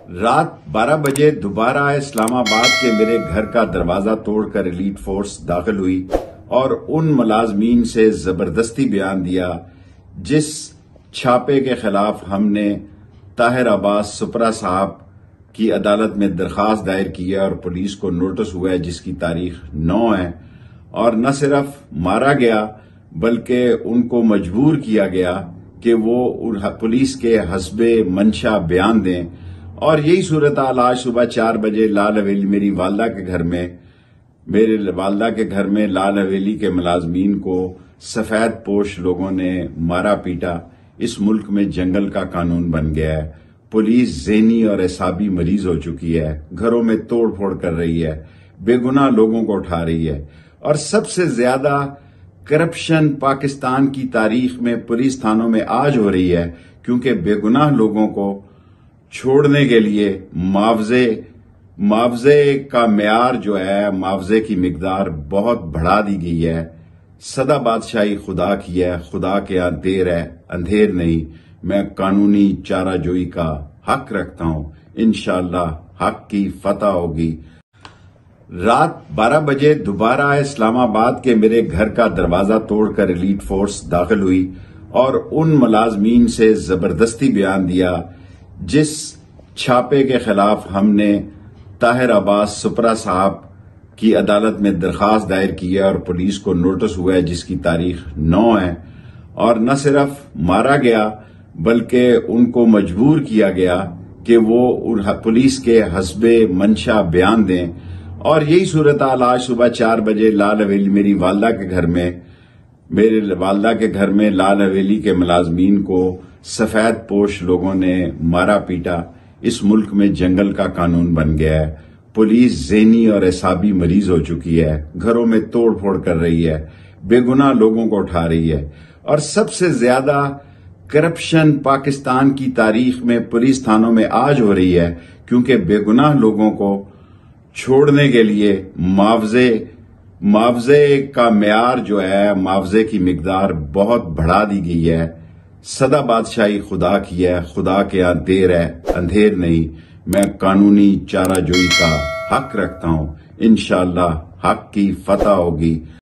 رات 12 بجے دوبارہ اسلام آباد کے میرے گھر کا دروازہ توڑ کر ایلیٹ فورس داخل ہوئی اور ان ملازمین سے زبردستی بیان دیا جس چھاپے کے خلاف ہم نے طاہر عباس سپرا صاحب کی عدالت میں درخواست دائر کی ہے اور پولیس کو نوٹس ہوا ہے جس کی تاریخ 9 ہے، اور نہ صرف مارا گیا بلکہ ان کو مجبور کیا گیا کہ وہ پولیس کے حسب منشا بیان دیں، اور یہی صورتحال آج صبح 4 بجے لال حویلی میری والدہ کے گھر میں لال حویلی کے ملازمین کو سفید پوش لوگوں نے مارا پیٹا۔ اس ملک میں جنگل کا قانون بن گیا ہے، پولیس ذہنی اور اعصابی مریض ہو چکی ہے، گھروں میں توڑ پھوڑ کر رہی ہے، بے گناہ لوگوں کو اٹھا رہی ہے، اور سب سے زیادہ کرپشن پاکستان کی تاریخ میں پولیس تھانوں میں آج ہو رہی ہے، کیونکہ بے گناہ لوگوں کو چھوڑنے کے لیے معاوضے کا معیار جو ہے، معاوضے کی مقدار بہت بڑھا دی گئی ہے۔ سدا بادشاہی خدا کی ہے، خدا کے ہاں دیر ہے اندھیر نہیں۔ میں قانونی چارہ جوئی کا حق رکھتا ہوں، انشاءاللہ حق کی فتح ہوگی۔ رات 12 بجے دوبارہ اسلام آباد کے میرے گھر کا دروازہ توڑ کر ایلیٹ فورس داخل ہوئی اور ان ملازمین سے زبردستی بیان دیا جس چھاپے کے خلاف ہم نے طاہر عباس سپرا صاحب کی عدالت میں درخواست دائر کی ہے اور پولیس کو نوٹس ہوا ہے جس کی تاریخ 9 ہے، اور نہ صرف مارا گیا بلکہ ان کو مجبور کیا گیا کہ وہ پولیس کے حسب منشا بیان دیں، اور یہی صورتحال آج صبح 4 بجے لال حویلی میری والدہ کے گھر میں لال حویلی کے ملازمین کو سفید پوش لوگوں نے مارا پیٹا۔ اس ملک میں جنگل کا قانون بن گیا ہے، پولیس ذہنی اور اعصابی مریض ہو چکی ہے، گھروں میں توڑ پھوڑ کر رہی ہے، بے گناہ لوگوں کو اٹھا رہی ہے، اور سب سے زیادہ کرپشن پاکستان کی تاریخ میں پولیس تھانوں میں آج ہو رہی ہے، کیونکہ بے گناہ لوگوں کو چھوڑنے کے لیے معاوضے کا معیار جو ہے، معاوضے کی مقدار بہت بڑھا دی گئی ہے۔ سدا بادشاہی خدا کی ہے، خدا کے ہاں دیر ہے اندھیر نہیں۔ میں قانونی چارہ جوئی کا حق رکھتا ہوں، انشاءاللہ حق کی فتح ہوگی۔